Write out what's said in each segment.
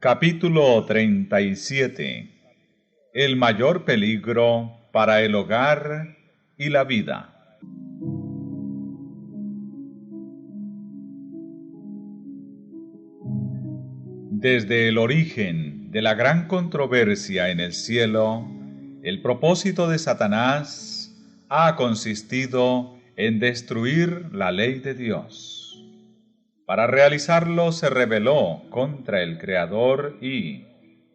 Capítulo 37. El mayor peligro para el hogar y la vida. Desde el origen de la gran controversia en el cielo, el propósito de Satanás ha consistido en destruir la ley de Dios. Para realizarlo se rebeló contra el Creador y,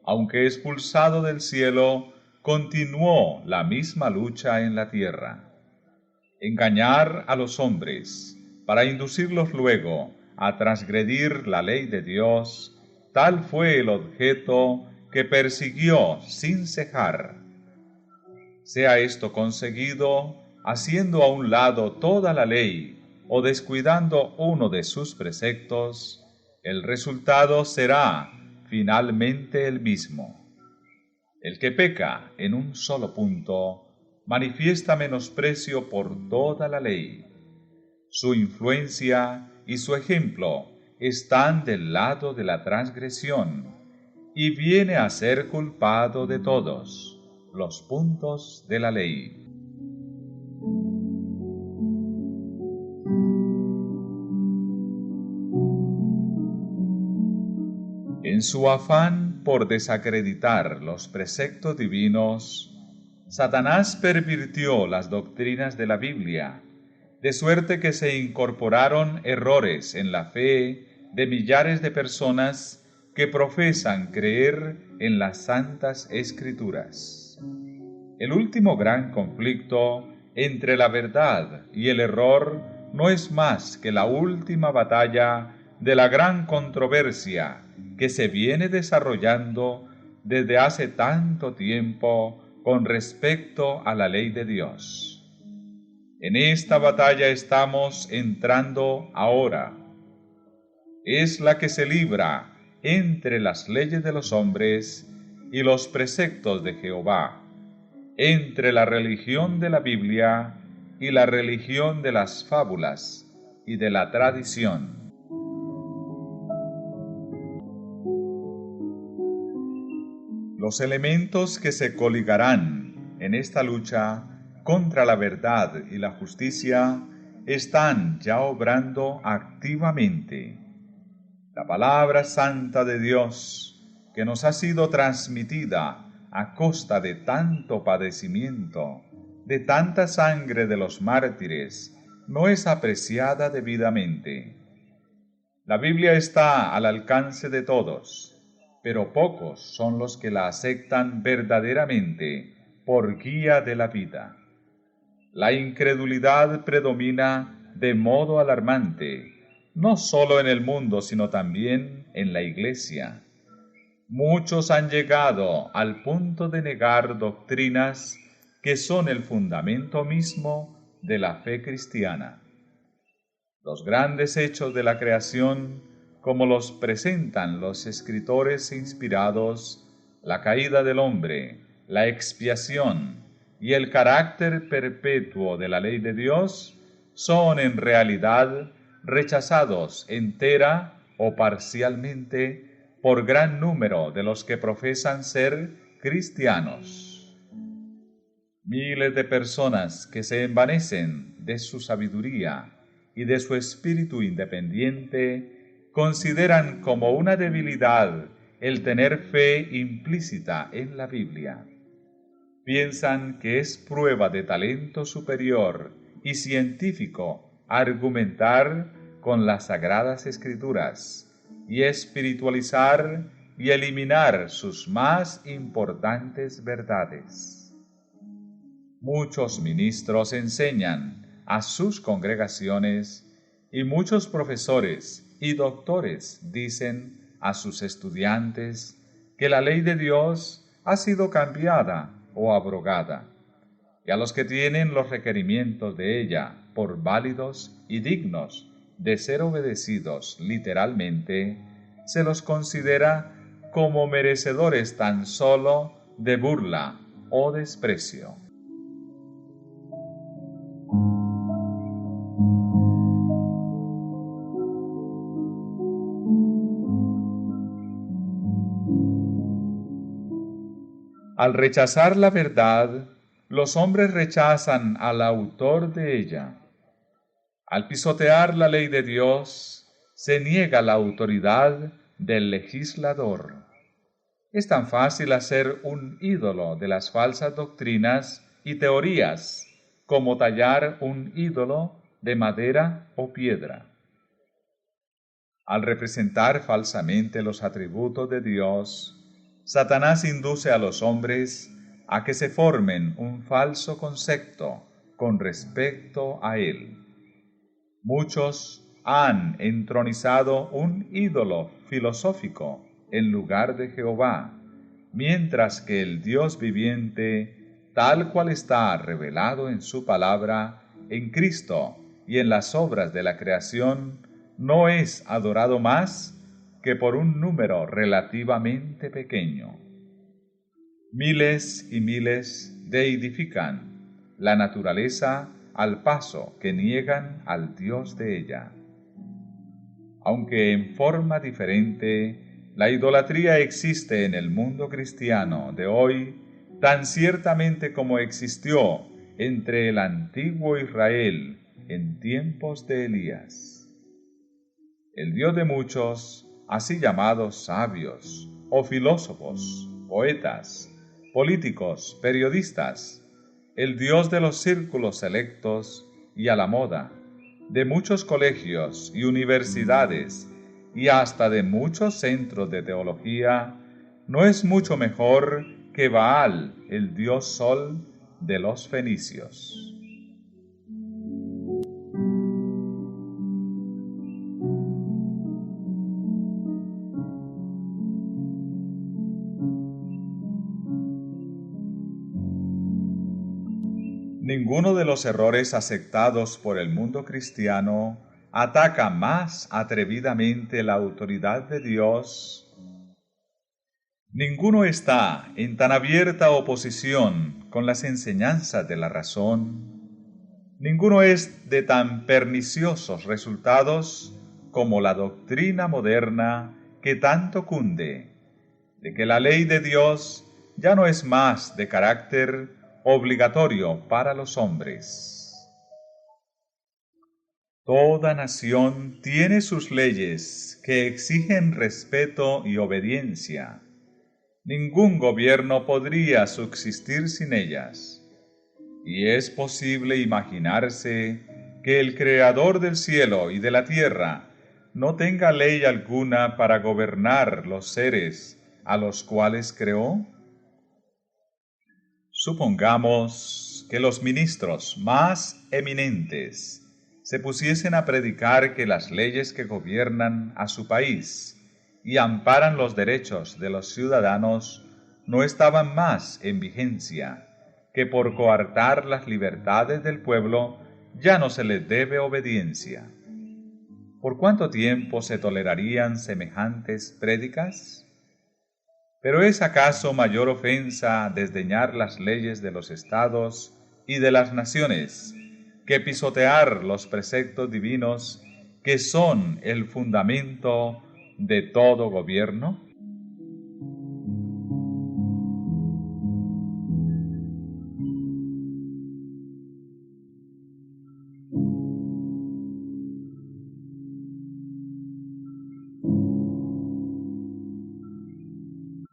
aunque expulsado del cielo, continuó la misma lucha en la tierra. Engañar a los hombres para inducirlos luego a transgredir la ley de Dios, tal fue el objeto que persiguió sin cejar. Sea esto conseguido haciendo a un lado toda la ley o descuidando uno de sus preceptos, el resultado será finalmente el mismo. El que peca en un solo punto manifiesta menosprecio por toda la ley. Su influencia y su ejemplo están del lado de la transgresión y viene a ser culpado de todos los puntos de la ley. En su afán por desacreditar los preceptos divinos, Satanás pervirtió las doctrinas de la Biblia, de suerte que se incorporaron errores en la fe de millares de personas que profesan creer en las Santas Escrituras. El último gran conflicto entre la verdad y el error no es más que la última batalla de la gran controversia que se viene desarrollando desde hace tanto tiempo con respecto a la ley de Dios. En esta batalla estamos entrando ahora. Es la que se libra entre las leyes de los hombres y los preceptos de Jehová, entre la religión de la Biblia y la religión de las fábulas y de la tradición. Los elementos que se coligarán en esta lucha contra la verdad y la justicia están ya obrando activamente. La palabra santa de Dios, que nos ha sido transmitida a costa de tanto padecimiento, de tanta sangre de los mártires, no es apreciada debidamente. La Biblia está al alcance de todos, pero pocos son los que la aceptan verdaderamente por guía de la vida. La incredulidad predomina de modo alarmante, no solo en el mundo, sino también en la Iglesia. Muchos han llegado al punto de negar doctrinas que son el fundamento mismo de la fe cristiana. Los grandes hechos de la creación, como los presentan los escritores inspirados, la caída del hombre, la expiación y el carácter perpetuo de la ley de Dios, son en realidad rechazados entera o parcialmente por gran número de los que profesan ser cristianos. Miles de personas que se envanecen de su sabiduría y de su espíritu independiente consideran como una debilidad el tener fe implícita en la Biblia. Piensan que es prueba de talento superior y científico argumentar con las Sagradas Escrituras y espiritualizar y eliminar sus más importantes verdades. Muchos ministros enseñan a sus congregaciones y muchos profesores y doctores dicen a sus estudiantes que la ley de Dios ha sido cambiada o abrogada, y a los que tienen los requerimientos de ella por válidos y dignos de ser obedecidos literalmente, se los considera como merecedores tan solo de burla o desprecio. Al rechazar la verdad, los hombres rechazan al autor de ella. Al pisotear la ley de Dios, se niega la autoridad del legislador. Es tan fácil hacer un ídolo de las falsas doctrinas y teorías como tallar un ídolo de madera o piedra. Al representar falsamente los atributos de Dios, Satanás induce a los hombres a que se formen un falso concepto con respecto a Él. Muchos han entronizado un ídolo filosófico en lugar de Jehová, mientras que el Dios viviente, tal cual está revelado en su palabra, en Cristo y en las obras de la creación, no es adorado más que por un número relativamente pequeño. Miles y miles deidifican la naturaleza al paso que niegan al Dios de ella. Aunque en forma diferente, la idolatría existe en el mundo cristiano de hoy tan ciertamente como existió entre el antiguo Israel en tiempos de Elías. El Dios de muchos, así llamados sabios o filósofos, poetas, políticos, periodistas, el Dios de los círculos selectos y a la moda, de muchos colegios y universidades y hasta de muchos centros de teología, no es mucho mejor que Baal, el dios Sol de los fenicios. Ninguno de los errores aceptados por el mundo cristiano ataca más atrevidamente la autoridad de Dios. Ninguno está en tan abierta oposición con las enseñanzas de la razón. Ninguno es de tan perniciosos resultados como la doctrina moderna que tanto cunde, de que la ley de Dios ya no es más de carácter obligatorio para los hombres. Toda nación tiene sus leyes que exigen respeto y obediencia. Ningún gobierno podría subsistir sin ellas. Y es posible imaginarse que el Creador del cielo y de la tierra no tenga ley alguna para gobernar los seres a los cuales creó. Supongamos que los ministros más eminentes se pusiesen a predicar que las leyes que gobiernan a su país y amparan los derechos de los ciudadanos no estaban más en vigencia, que por coartar las libertades del pueblo ya no se les debe obediencia. ¿Por cuánto tiempo se tolerarían semejantes prédicas? ¿Pero es acaso mayor ofensa desdeñar las leyes de los estados y de las naciones que pisotear los preceptos divinos que son el fundamento de todo gobierno?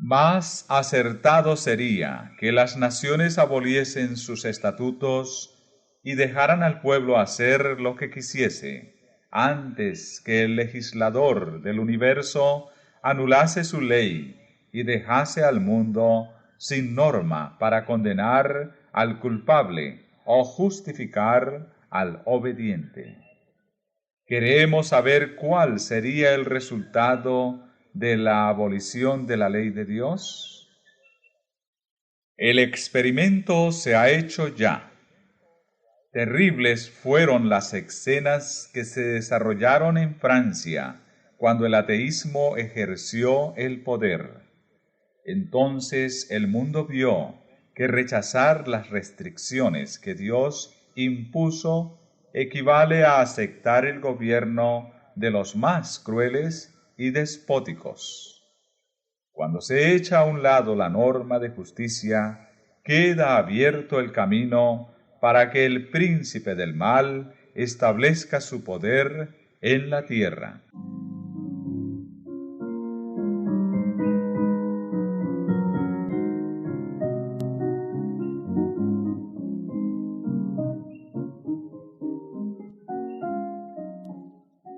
Más acertado sería que las naciones aboliesen sus estatutos y dejaran al pueblo hacer lo que quisiese, antes que el legislador del universo anulase su ley y dejase al mundo sin norma para condenar al culpable o justificar al obediente. Queremos saber cuál sería el resultado de la abolición de la ley de Dios. El experimento se ha hecho ya. Terribles fueron las escenas que se desarrollaron en Francia cuando el ateísmo ejerció el poder. Entonces el mundo vio que rechazar las restricciones que Dios impuso equivale a aceptar el gobierno de los más crueles y despóticos. Cuando se echa a un lado la norma de justicia, queda abierto el camino para que el príncipe del mal establezca su poder en la tierra.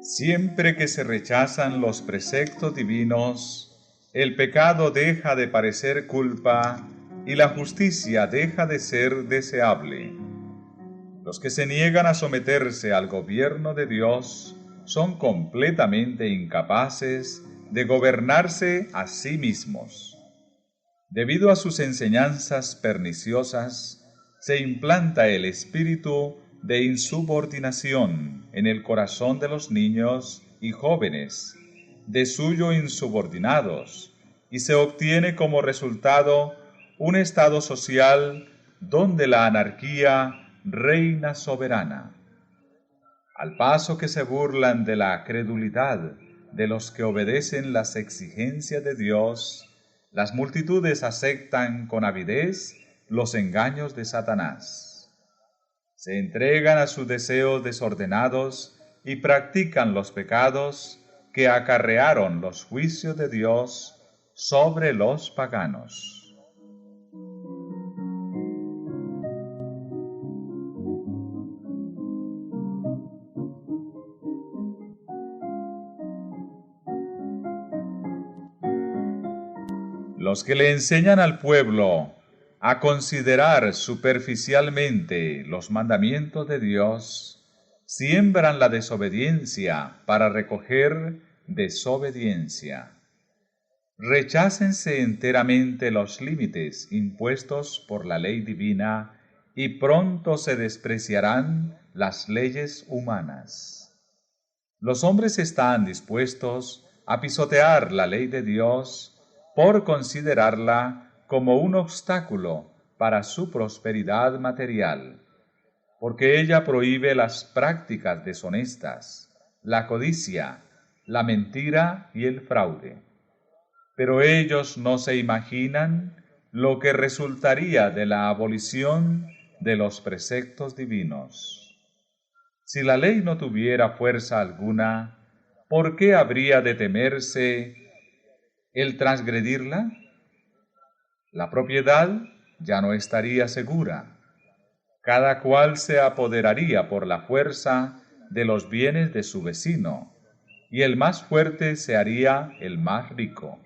Siempre que se rechazan los preceptos divinos, el pecado deja de parecer culpa y la justicia deja de ser deseable. Los que se niegan a someterse al gobierno de Dios son completamente incapaces de gobernarse a sí mismos. Debido a sus enseñanzas perniciosas, se implanta el espíritu de insubordinación en el corazón de los niños y jóvenes, de suyo insubordinados, y se obtiene como resultado un estado social donde la anarquía reina soberana. Al paso que se burlan de la credulidad de los que obedecen las exigencias de Dios, las multitudes aceptan con avidez los engaños de Satanás. Se entregan a sus deseos desordenados y practican los pecados que acarrearon los juicios de Dios sobre los paganos. Los que le enseñan al pueblo a considerar superficialmente los mandamientos de Dios, siembran la desobediencia para recoger desobediencia. Rechácense enteramente los límites impuestos por la ley divina y pronto se despreciarán las leyes humanas. Los hombres están dispuestos a pisotear la ley de Dios por considerarla como un obstáculo para su prosperidad material, porque ella prohíbe las prácticas deshonestas, la codicia, la mentira y el fraude. Pero ellos no se imaginan lo que resultaría de la abolición de los preceptos divinos. Si la ley no tuviera fuerza alguna, ¿por qué habría de temerse el transgredirla? La propiedad ya no estaría segura. Cada cual se apoderaría por la fuerza de los bienes de su vecino, y el más fuerte se haría el más rico.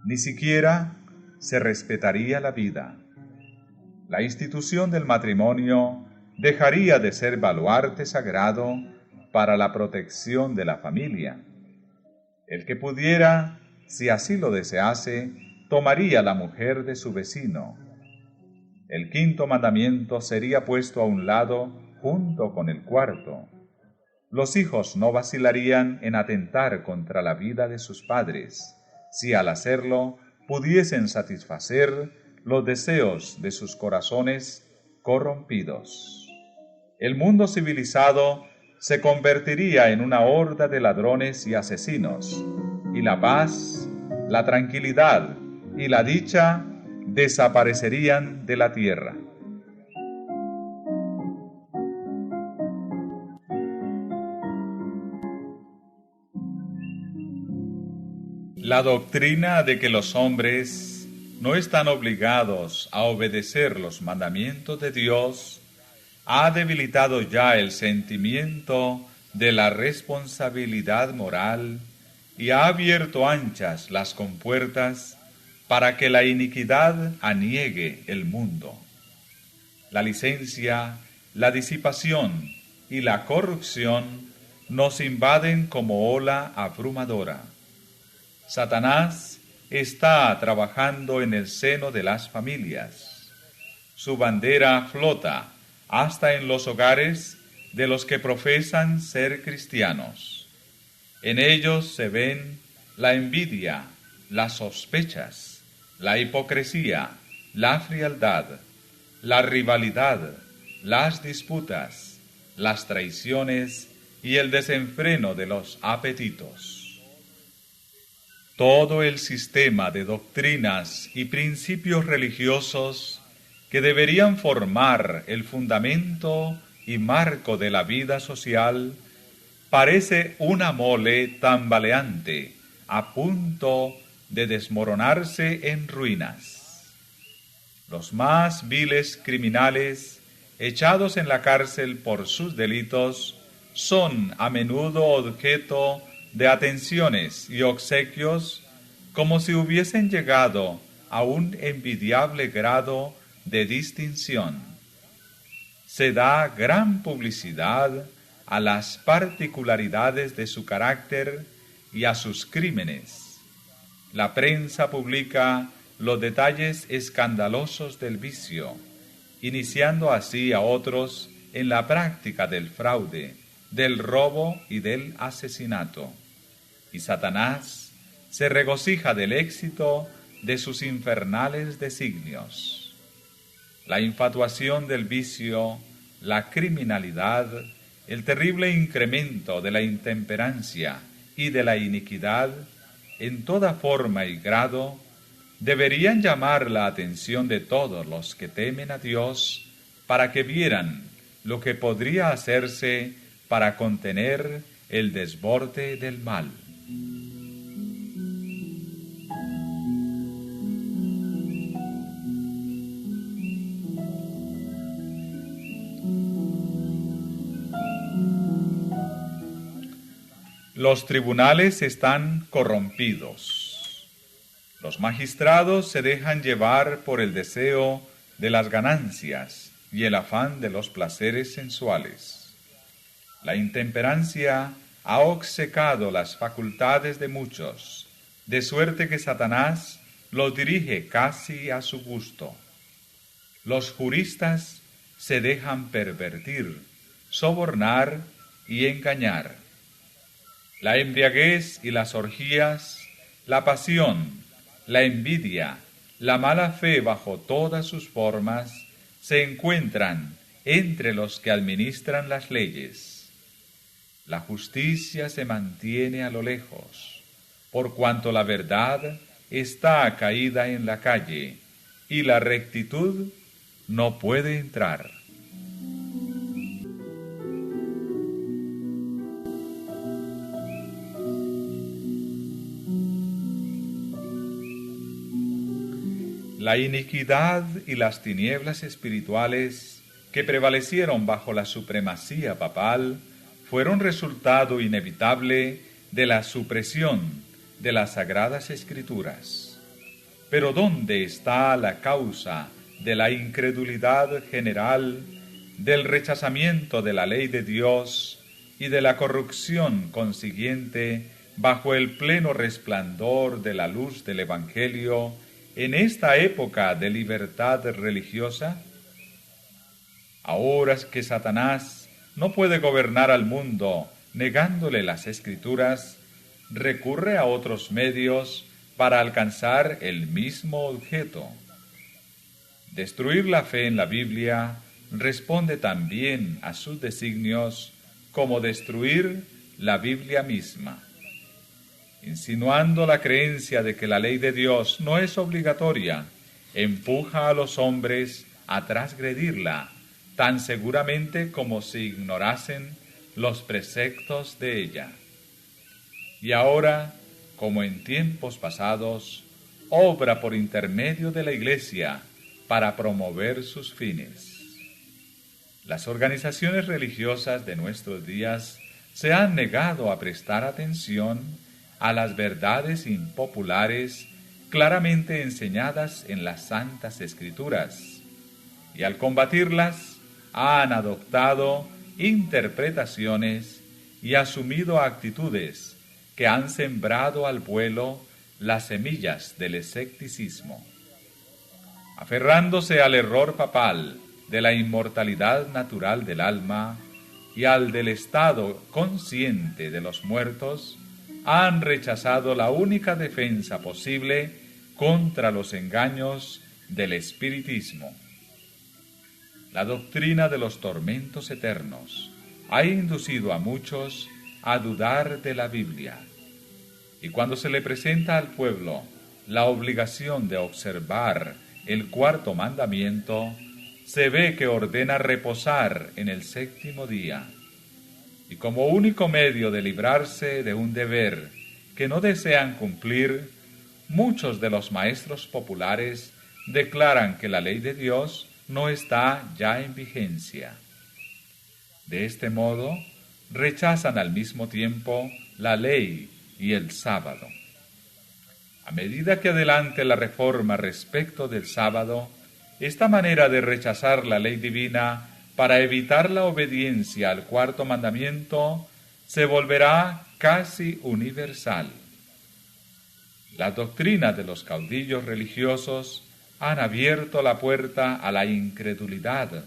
Ni siquiera se respetaría la vida. La institución del matrimonio dejaría de ser baluarte sagrado para la protección de la familia. El que pudiera, si así lo desease, tomaría la mujer de su vecino. El quinto mandamiento sería puesto a un lado junto con el cuarto. Los hijos no vacilarían en atentar contra la vida de sus padres, si al hacerlo pudiesen satisfacer los deseos de sus corazones corrompidos. El mundo civilizado se convertiría en una horda de ladrones y asesinos, y la paz, la tranquilidad y la dicha desaparecerían de la tierra. La doctrina de que los hombres no están obligados a obedecer los mandamientos de Dios ha debilitado ya el sentimiento de la responsabilidad moral y ha abierto anchas las compuertas para que la iniquidad aniegue el mundo. La licencia, la disipación y la corrupción nos invaden como ola abrumadora. Satanás está trabajando en el seno de las familias. Su bandera flota hasta en los hogares de los que profesan ser cristianos. En ellos se ven la envidia, las sospechas, la hipocresía, la frialdad, la rivalidad, las disputas, las traiciones y el desenfreno de los apetitos. todo el sistema de doctrinas y principios religiosos que deberían formar el fundamento y marco de la vida social, parece una mole tambaleante a punto de desmoronarse en ruinas. Los más viles criminales, echados en la cárcel por sus delitos, son a menudo objeto de atenciones y obsequios como si hubiesen llegado a un envidiable grado de distinción. Se da gran publicidad a las particularidades de su carácter y a sus crímenes. La prensa publica los detalles escandalosos del vicio, iniciando así a otros en la práctica del fraude, del robo y del asesinato. Y Satanás se regocija del éxito de sus infernales designios. La infatuación del vicio, la criminalidad, el terrible incremento de la intemperancia y de la iniquidad, en toda forma y grado, deberían llamar la atención de todos los que temen a Dios para que vieran lo que podría hacerse para contener el desborde del mal. Los tribunales están corrompidos. Los magistrados se dejan llevar por el deseo de las ganancias y el afán de los placeres sensuales. La intemperancia ha obcecado las facultades de muchos, de suerte que Satanás los dirige casi a su gusto. Los juristas se dejan pervertir, sobornar y engañar. La embriaguez y las orgías, la pasión, la envidia, la mala fe bajo todas sus formas, se encuentran entre los que administran las leyes. La justicia se mantiene a lo lejos, por cuanto la verdad está caída en la calle, y la rectitud no puede entrar. La iniquidad y las tinieblas espirituales que prevalecieron bajo la supremacía papal fueron resultado inevitable de la supresión de las Sagradas Escrituras. Pero ¿dónde está la causa de la incredulidad general, del rechazamiento de la ley de Dios y de la corrupción consiguiente bajo el pleno resplandor de la luz del Evangelio en esta época de libertad religiosa? Ahora que Satanás no puede gobernar al mundo negándole las Escrituras, recurre a otros medios para alcanzar el mismo objeto. Destruir la fe en la Biblia responde también a sus designios como destruir la Biblia misma. Insinuando la creencia de que la ley de Dios no es obligatoria, empuja a los hombres a transgredirla, tan seguramente como si ignorasen los preceptos de ella. Y ahora, como en tiempos pasados, obra por intermedio de la Iglesia para promover sus fines. Las organizaciones religiosas de nuestros días se han negado a prestar atención a las verdades impopulares claramente enseñadas en las Santas Escrituras, y al combatirlas han adoptado interpretaciones y asumido actitudes que han sembrado al vuelo las semillas del escepticismo. Aferrándose al error papal de la inmortalidad natural del alma y al del estado consciente de los muertos, han rechazado la única defensa posible contra los engaños del espiritismo. La doctrina de los tormentos eternos ha inducido a muchos a dudar de la Biblia. Y cuando se le presenta al pueblo la obligación de observar el cuarto mandamiento, se ve que ordena reposar en el séptimo día. Y como único medio de librarse de un deber que no desean cumplir, muchos de los maestros populares declaran que la ley de Dios no está ya en vigencia. De este modo, rechazan al mismo tiempo la ley y el sábado. A medida que adelante la reforma respecto del sábado, esta manera de rechazar la ley divina para evitar la obediencia al cuarto mandamiento se volverá casi universal. Las doctrinas de los caudillos religiosos han abierto la puerta a la incredulidad,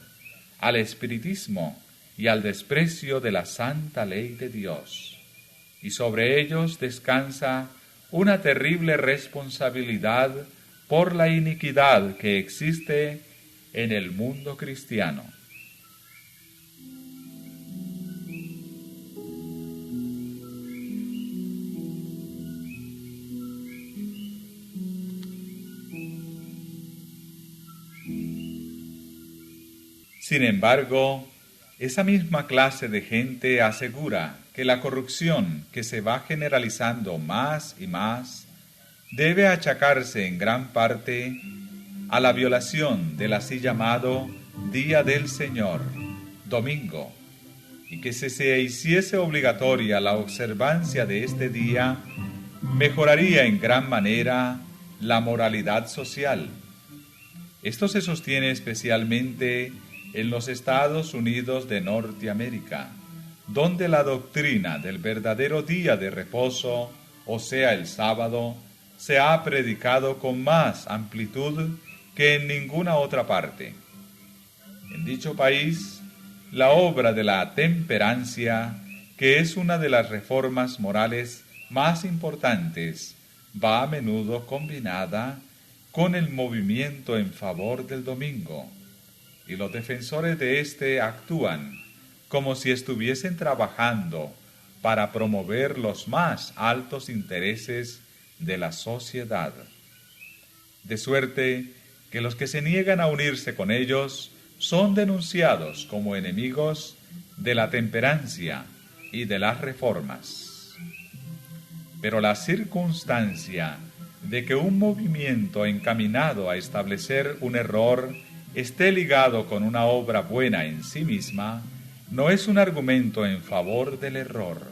al espiritismo y al desprecio de la santa ley de Dios, y sobre ellos descansa una terrible responsabilidad por la iniquidad que existe en el mundo cristiano. Sin embargo, esa misma clase de gente asegura que la corrupción que se va generalizando más y más debe achacarse en gran parte a la violación del así llamado Día del Señor, domingo, y que si se hiciese obligatoria la observancia de este día, mejoraría en gran manera la moralidad social. Esto se sostiene especialmente en los Estados Unidos de Norteamérica, donde la doctrina del verdadero día de reposo, o sea el sábado, se ha predicado con más amplitud que en ninguna otra parte. En dicho país, la obra de la temperancia, que es una de las reformas morales más importantes, va a menudo combinada con el movimiento en favor del domingo, y los defensores de éste actúan como si estuviesen trabajando para promover los más altos intereses de la sociedad. De suerte que los que se niegan a unirse con ellos son denunciados como enemigos de la temperancia y de las reformas. Pero la circunstancia de que un movimiento encaminado a establecer un error esté ligado con una obra buena en sí misma, no es un argumento en favor del error.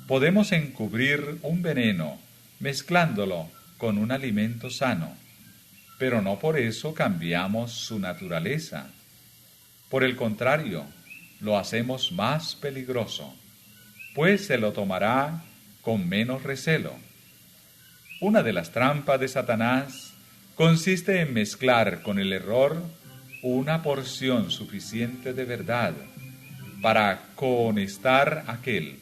Podemos encubrir un veneno mezclándolo con un alimento sano, pero no por eso cambiamos su naturaleza. Por el contrario, lo hacemos más peligroso, pues se lo tomará con menos recelo. Una de las trampas de Satanás consiste en mezclar con el error una porción suficiente de verdad para cohonestar aquel.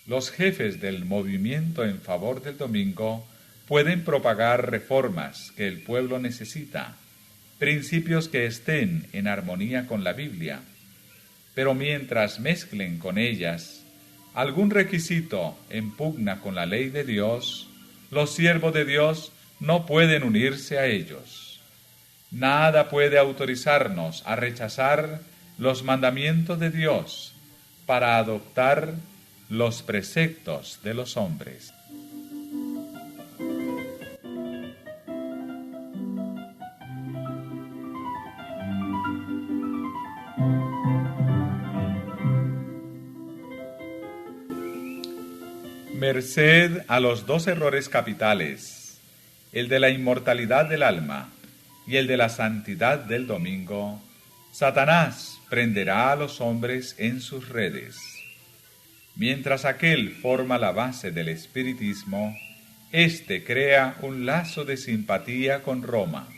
Los jefes del movimiento en favor del domingo pueden propagar reformas que el pueblo necesita, principios que estén en armonía con la Biblia, pero mientras mezclen con ellas algún requisito en pugna con la ley de Dios, los siervos de Dios no pueden unirse a ellos. Nada puede autorizarnos a rechazar los mandamientos de Dios para adoptar los preceptos de los hombres. Merced a los dos errores capitales, el de la inmortalidad del alma y el de la santidad del domingo, Satanás prenderá a los hombres en sus redes. Mientras aquel forma la base del espiritismo, éste crea un lazo de simpatía con Roma.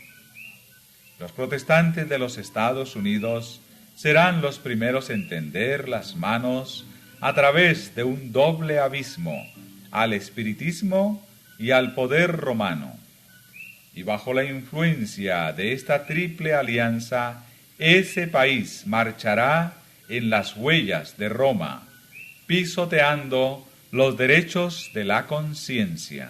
Los protestantes de los Estados Unidos serán los primeros en tender las manos a través de un doble abismo al espiritismo y al poder romano. Y bajo la influencia de esta triple alianza, ese país marchará en las huellas de Roma, pisoteando los derechos de la conciencia.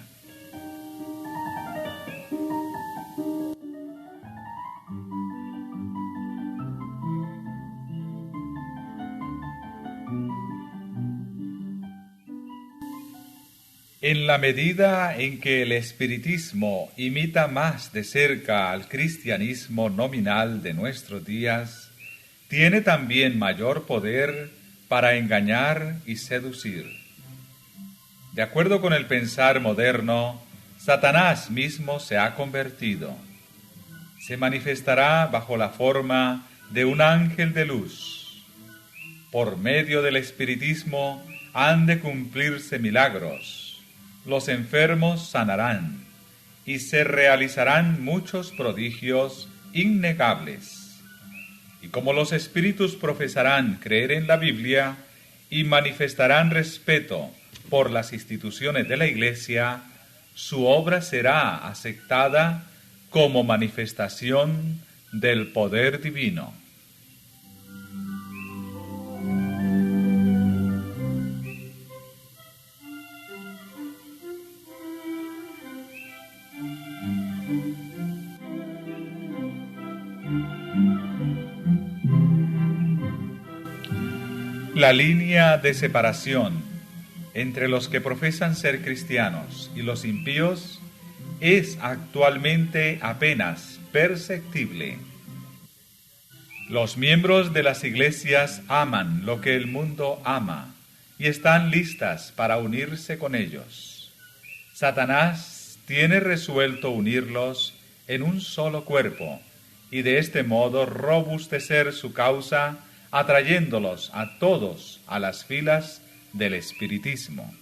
En la medida en que el espiritismo imita más de cerca al cristianismo nominal de nuestros días, tiene también mayor poder para engañar y seducir. De acuerdo con el pensar moderno, Satanás mismo se ha convertido. Se manifestará bajo la forma de un ángel de luz. Por medio del espiritismo han de cumplirse milagros. Los enfermos sanarán y se realizarán muchos prodigios innegables. Y como los espíritus profesarán creer en la Biblia y manifestarán respeto por las instituciones de la Iglesia, su obra será aceptada como manifestación del poder divino. La línea de separación entre los que profesan ser cristianos y los impíos es actualmente apenas perceptible. Los miembros de las iglesias aman lo que el mundo ama y están listas para unirse con ellos. Satanás tiene resuelto unirlos en un solo cuerpo y de este modo robustecer su causa, atrayéndolos a todos a las filas del espiritismo.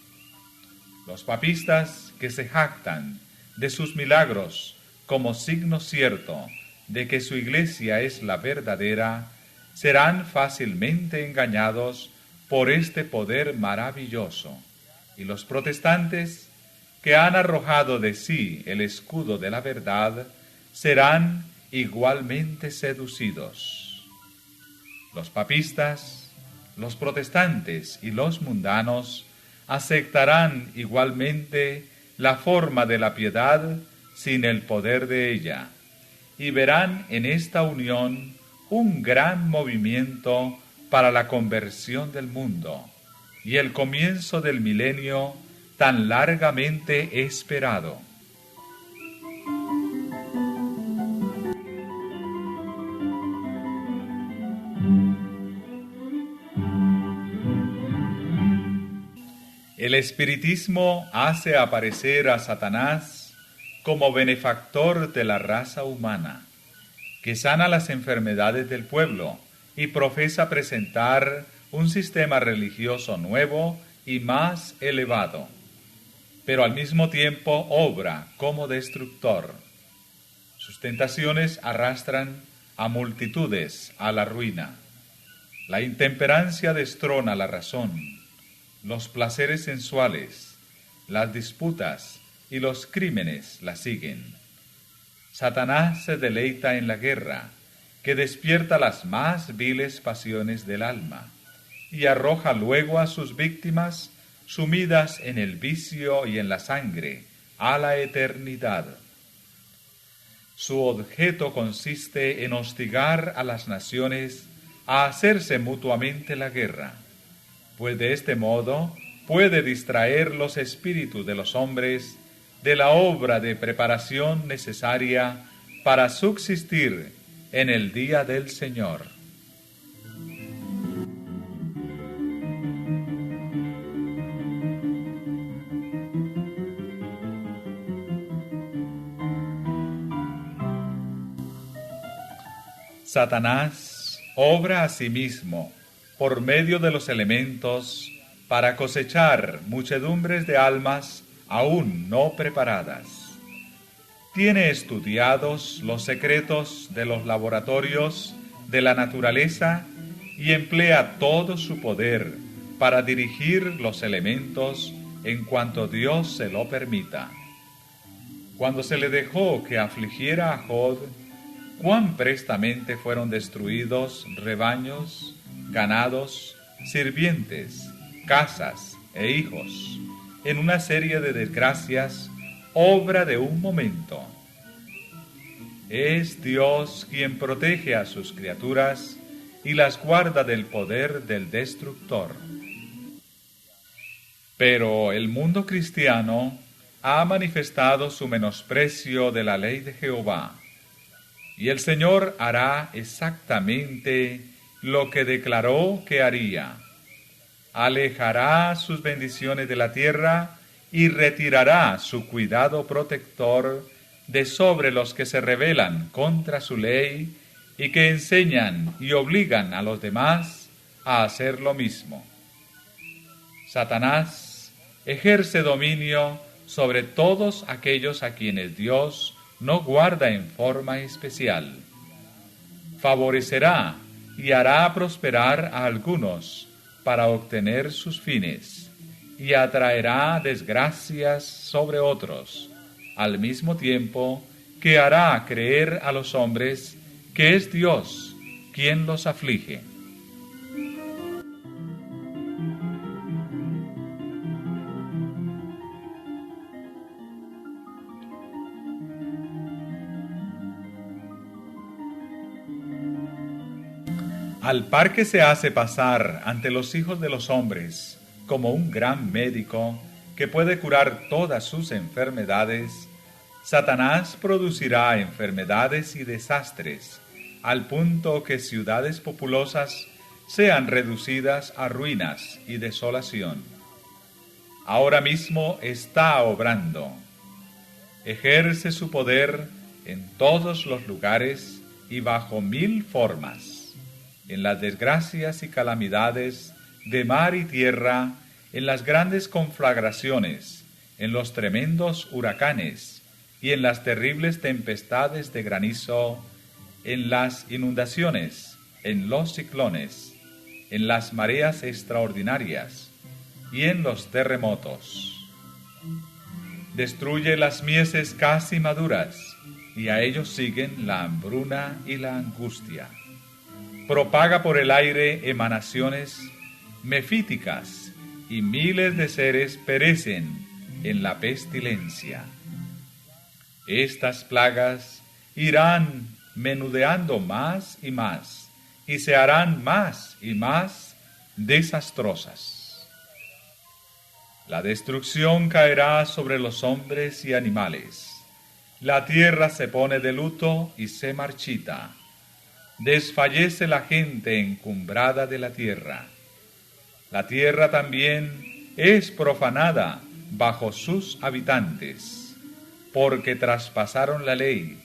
Los papistas que se jactan de sus milagros como signo cierto de que su iglesia es la verdadera, serán fácilmente engañados por este poder maravilloso, y los protestantes que han arrojado de sí el escudo de la verdad serán igualmente seducidos. Los papistas, los protestantes y los mundanos aceptarán igualmente la forma de la piedad sin el poder de ella, y verán en esta unión un gran movimiento para la conversión del mundo y el comienzo del milenio tan largamente esperado. El espiritismo hace aparecer a Satanás como benefactor de la raza humana, que sana las enfermedades del pueblo y profesa presentar un sistema religioso nuevo y más elevado, pero al mismo tiempo obra como destructor. Sus tentaciones arrastran a multitudes a la ruina. La intemperancia destrona la razón. Los placeres sensuales, las disputas y los crímenes la siguen. Satanás se deleita en la guerra, que despierta las más viles pasiones del alma, y arroja luego a sus víctimas, sumidas en el vicio y en la sangre, a la eternidad. Su objeto consiste en hostigar a las naciones a hacerse mutuamente la guerra, pues de este modo puede distraer los espíritus de los hombres de la obra de preparación necesaria para subsistir en el día del Señor. Satanás obra asimismo por medio de los elementos para cosechar muchedumbres de almas aún no preparadas. Tiene estudiados los secretos de los laboratorios de la naturaleza y emplea todo su poder para dirigir los elementos en cuanto Dios se lo permita. Cuando se le dejó que afligiera a Job, cuán prestamente fueron destruidos rebaños, ganados, sirvientes, casas e hijos, en una serie de desgracias, obra de un momento. Es Dios quien protege a sus criaturas y las guarda del poder del destructor. Pero el mundo cristiano ha manifestado su menosprecio de la ley de Jehová, y el Señor hará exactamente lo que declaró que haría. Alejará sus bendiciones de la tierra y retirará su cuidado protector de sobre los que se rebelan contra su ley y que enseñan y obligan a los demás a hacer lo mismo. Satanás ejerce dominio sobre todos aquellos a quienes Dios no guarda en forma especial. Favorecerá y hará prosperar a algunos para obtener sus fines, y atraerá desgracias sobre otros, al mismo tiempo que hará creer a los hombres que es Dios quien los aflige. Al par que se hace pasar ante los hijos de los hombres como un gran médico que puede curar todas sus enfermedades, Satanás producirá enfermedades y desastres, al punto que ciudades populosas sean reducidas a ruinas y desolación. Ahora mismo está obrando. Ejerce su poder en todos los lugares y bajo 1000 formas. En las desgracias y calamidades de mar y tierra, en las grandes conflagraciones, en los tremendos huracanes y en las terribles tempestades de granizo, en las inundaciones, en los ciclones, en las mareas extraordinarias y en los terremotos. Destruye las mieses casi maduras, y a ellos siguen la hambruna y la angustia. Propaga por el aire emanaciones mefíticas, y miles de seres perecen en la pestilencia. Estas plagas irán menudeando más, y se harán más y más desastrosas. La destrucción caerá sobre los hombres y animales. La tierra se pone de luto y se marchita. Desfallece la gente encumbrada de la tierra. La tierra también es profanada bajo sus habitantes, porque traspasaron la ley,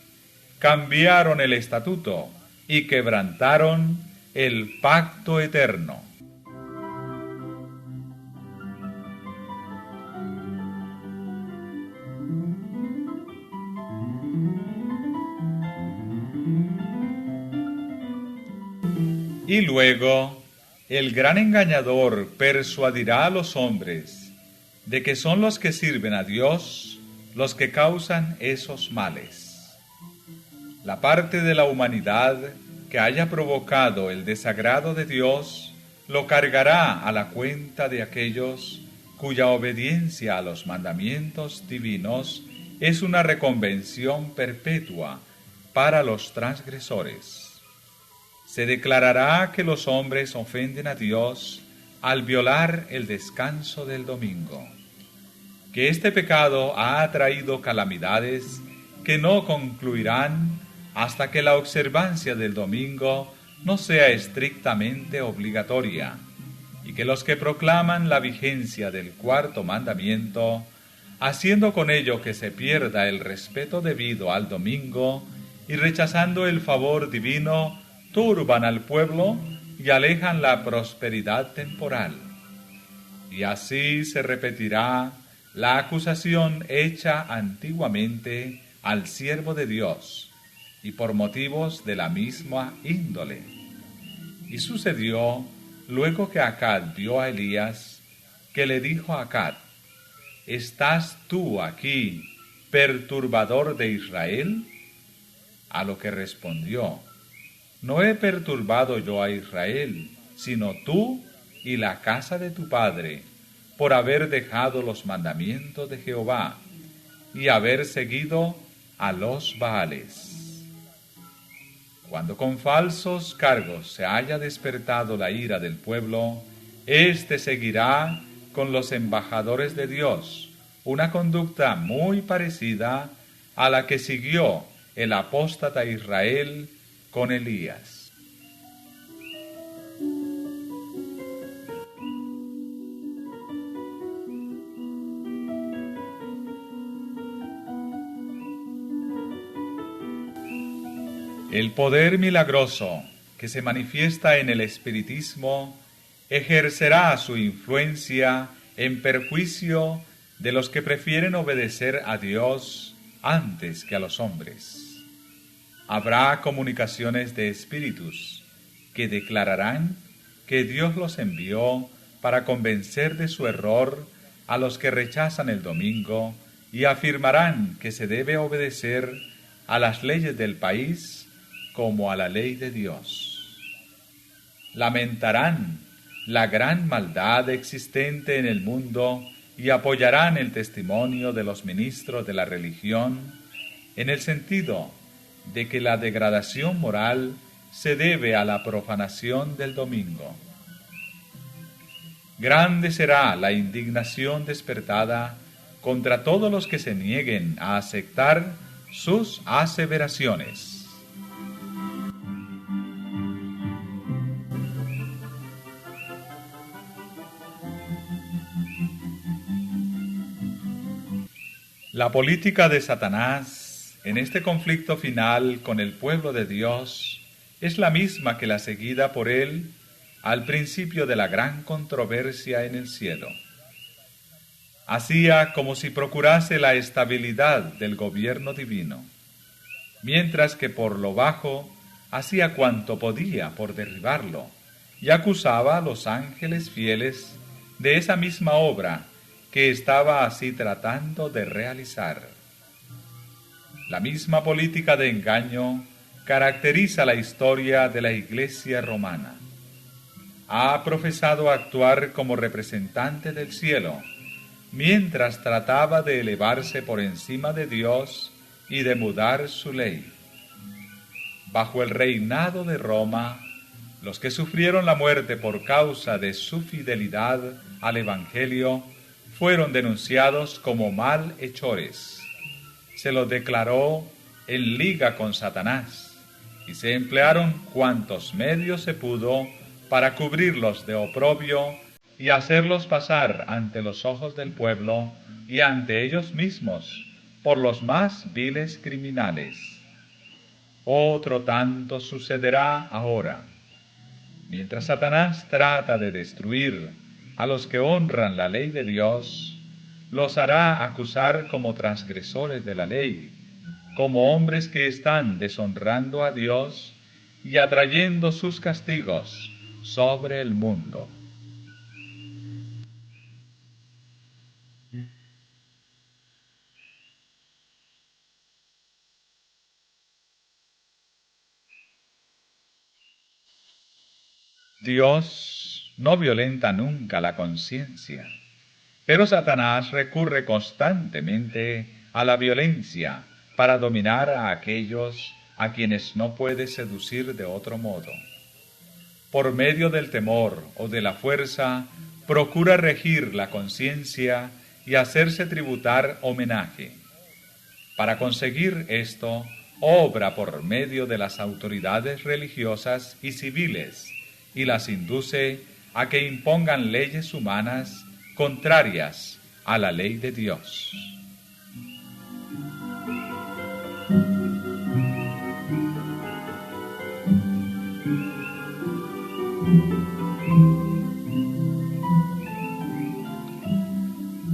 cambiaron el estatuto y quebrantaron el pacto eterno. Y luego el gran engañador persuadirá a los hombres de que son los que sirven a Dios los que causan esos males. La parte de la humanidad que haya provocado el desagrado de Dios lo cargará a la cuenta de aquellos cuya obediencia a los mandamientos divinos es una reconvención perpetua para los transgresores. Se declarará que los hombres ofenden a Dios al violar el descanso del domingo, que este pecado ha traído calamidades que no concluirán hasta que la observancia del domingo no sea estrictamente obligatoria, y que los que proclaman la vigencia del cuarto mandamiento, haciendo con ello que se pierda el respeto debido al domingo y rechazando el favor divino, turban al pueblo y alejan la prosperidad temporal. Y así se repetirá la acusación hecha antiguamente al siervo de Dios, y por motivos de la misma índole. Y sucedió, luego que Acab vio a Elías, que le dijo a Acab: ¿Estás tú aquí, perturbador de Israel? A lo que respondió: No he perturbado yo a Israel, sino tú y la casa de tu padre, por haber dejado los mandamientos de Jehová y haber seguido a los Baales. Cuando con falsos cargos se haya despertado la ira del pueblo, éste seguirá con los embajadores de Dios una conducta muy parecida a la que siguió el apóstata Israel con Elías. El poder milagroso que se manifiesta en el espiritismo ejercerá su influencia en perjuicio de los que prefieren obedecer a Dios antes que a los hombres. Habrá comunicaciones de espíritus que declararán que Dios los envió para convencer de su error a los que rechazan el domingo y afirmarán que se debe obedecer a las leyes del país como a la ley de Dios. Lamentarán la gran maldad existente en el mundo y apoyarán el testimonio de los ministros de la religión en el sentido de que la degradación moral se debe a la profanación del domingo. Grande será la indignación despertada contra todos los que se nieguen a aceptar sus aseveraciones. La política de Satanás en este conflicto final con el pueblo de Dios es la misma que la seguida por él al principio de la gran controversia en el cielo. Hacía como si procurase la estabilidad del gobierno divino, mientras que por lo bajo hacía cuanto podía por derribarlo y acusaba a los ángeles fieles de esa misma obra que estaba así tratando de realizar. La misma política de engaño caracteriza la historia de la Iglesia romana. Ha profesado actuar como representante del cielo, mientras trataba de elevarse por encima de Dios y de mudar su ley. Bajo el reinado de Roma, los que sufrieron la muerte por causa de su fidelidad al Evangelio fueron denunciados como malhechores. Se los declaró en liga con Satanás, y se emplearon cuantos medios se pudo para cubrirlos de oprobio y hacerlos pasar ante los ojos del pueblo y ante ellos mismos por los más viles criminales. Otro tanto sucederá ahora. Mientras Satanás trata de destruir a los que honran la ley de Dios, los hará acusar como transgresores de la ley, como hombres que están deshonrando a Dios y atrayendo sus castigos sobre el mundo. Dios no violenta nunca la conciencia, pero Satanás recurre constantemente a la violencia para dominar a aquellos a quienes no puede seducir de otro modo. Por medio del temor o de la fuerza, procura regir la conciencia y hacerse tributar homenaje. Para conseguir esto, obra por medio de las autoridades religiosas y civiles y las induce a que impongan leyes humanas contrarias a la ley de Dios.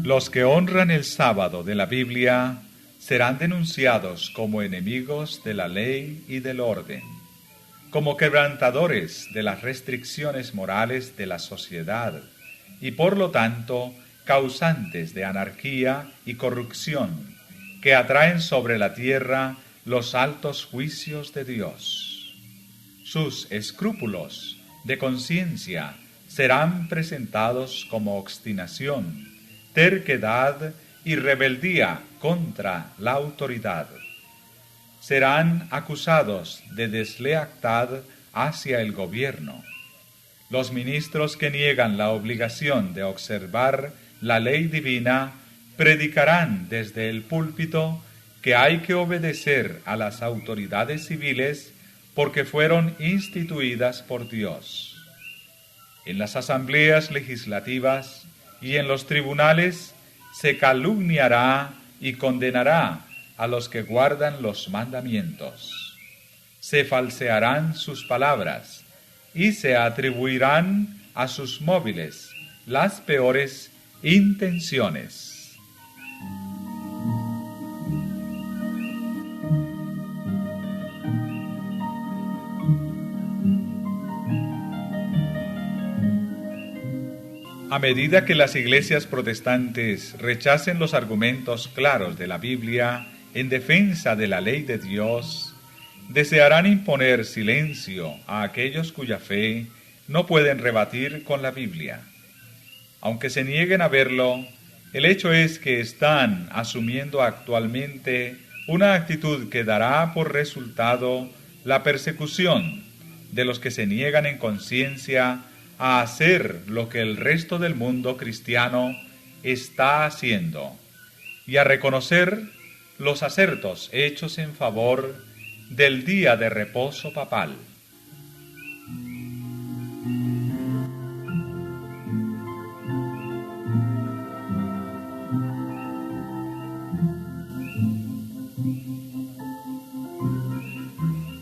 Los que honran el sábado de la Biblia serán denunciados como enemigos de la ley y del orden, como quebrantadores de las restricciones morales de la sociedad y por lo tanto causantes de anarquía y corrupción que atraen sobre la tierra los altos juicios de Dios. Sus escrúpulos de conciencia serán presentados como obstinación, terquedad y rebeldía contra la autoridad. Serán acusados de deslealtad hacia el gobierno. Los ministros que niegan la obligación de observar la ley divina predicarán desde el púlpito que hay que obedecer a las autoridades civiles porque fueron instituidas por Dios. En las asambleas legislativas y en los tribunales se calumniará y condenará a los que guardan los mandamientos. Se falsearán sus palabras y se atribuirán a sus móviles las peores intenciones. A medida que las iglesias protestantes rechacen los argumentos claros de la Biblia en defensa de la ley de Dios, desearán imponer silencio a aquellos cuya fe no pueden rebatir con la Biblia. Aunque se nieguen a verlo, el hecho es que están asumiendo actualmente una actitud que dará por resultado la persecución de los que se niegan en conciencia a hacer lo que el resto del mundo cristiano está haciendo y a reconocer los acertos hechos en favor del día de reposo papal.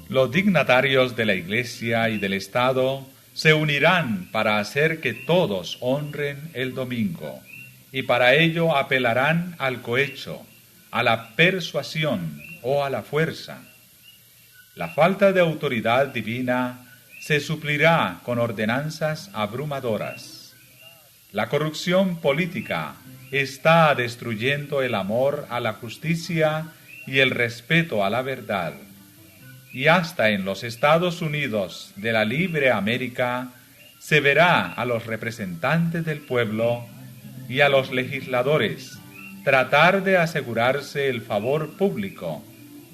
Los dignatarios de la Iglesia y del Estado se unirán para hacer que todos honren el domingo, y para ello apelarán al cohecho, a la persuasión o a la fuerza. La falta de autoridad divina se suplirá con ordenanzas abrumadoras. La corrupción política está destruyendo el amor a la justicia y el respeto a la verdad. Y hasta en los Estados Unidos de la libre América se verá a los representantes del pueblo y a los legisladores tratar de asegurarse el favor público,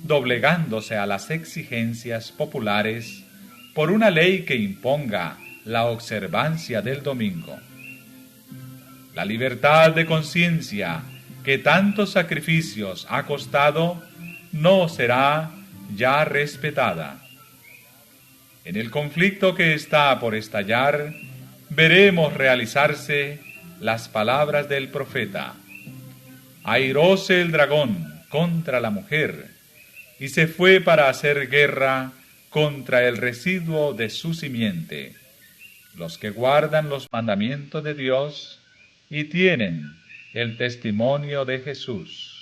doblegándose a las exigencias populares por una ley que imponga la observancia del domingo. La libertad de conciencia que tantos sacrificios ha costado no será ya respetada. En el conflicto que está por estallar, veremos realizarse las palabras del profeta. Airóse el dragón contra la mujer, y se fue para hacer guerra contra el residuo de su simiente, los que guardan los mandamientos de Dios y tienen el testimonio de Jesús.